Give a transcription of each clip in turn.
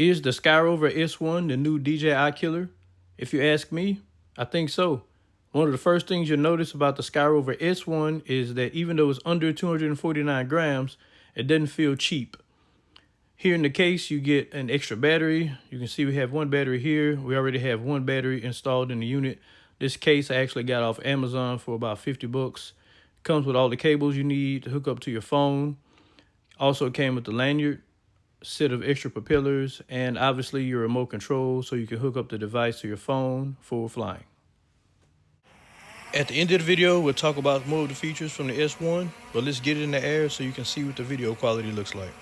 Is the Skyrover S1 the new DJI killer? If you ask me, I think so. One of the first things you'll notice about the Skyrover S1 is that even though it's under 249 grams, it doesn't feel cheap. Here in the case, you get an extra battery. You can see we have one battery here. We already have one battery installed in the unit. This case I actually got off Amazon for about 50 bucks. Comes with all the cables you need to hook up to your phone. Also came with the lanyard, set of extra propellers, and obviously your remote control so you can hook up the device to your phone for flying. At the end of the video, we'll talk about more of the features from the S1, but let's get it in the air so you can see what the video quality looks like.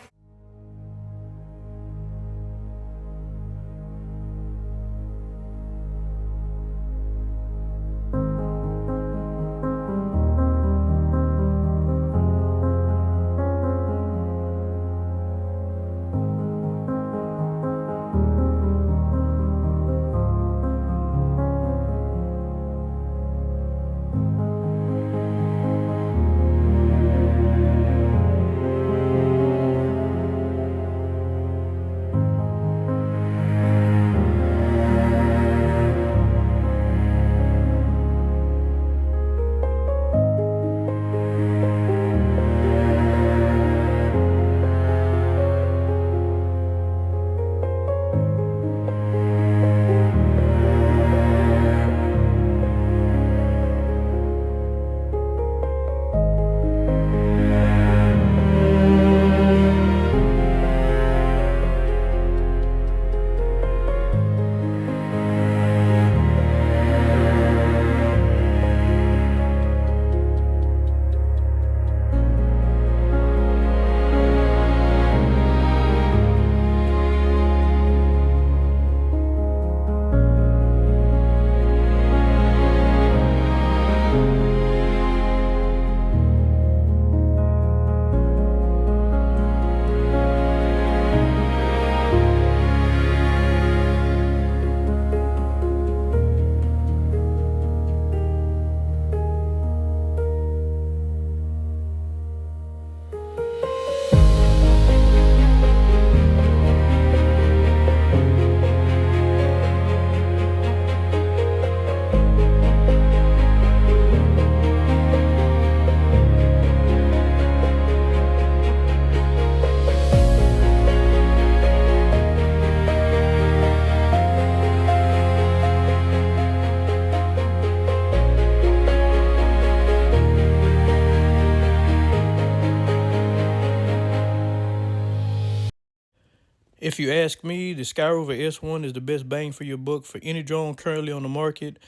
If you ask me, the Skyrover S1 is the best bang for your buck for any drone currently on the market.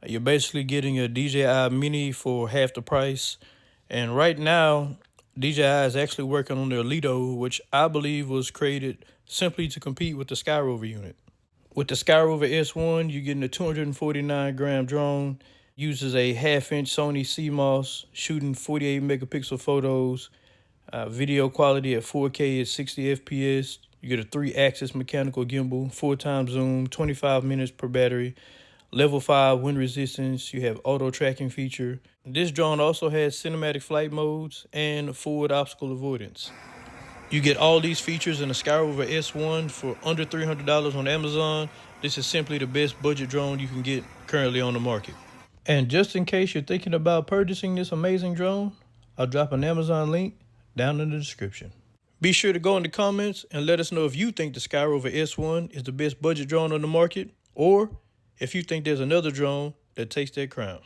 You're basically getting a DJI Mini for half the price. And right now, DJI is actually working on their Lido, which I believe was created simply to compete with the Skyrover unit. With the Skyrover S1, you're getting a 249-gram drone, uses a half-inch Sony CMOS, shooting 48 megapixel photos, video quality at 4K at 60 FPS. You get a 3-axis mechanical gimbal, 4x zoom, 25 minutes per battery, level 5 wind resistance. You have auto tracking feature. This drone also has cinematic flight modes and forward obstacle avoidance. You get all these features in the Skyrover S1 for under $300 on Amazon. This is simply the best budget drone you can get currently on the market. And just in case you're thinking about purchasing this amazing drone, I'll drop an Amazon link down in the description. Be sure to go in the comments and let us know if you think the Skyrover S1 is the best budget drone on the market, or if you think there's another drone that takes that crown.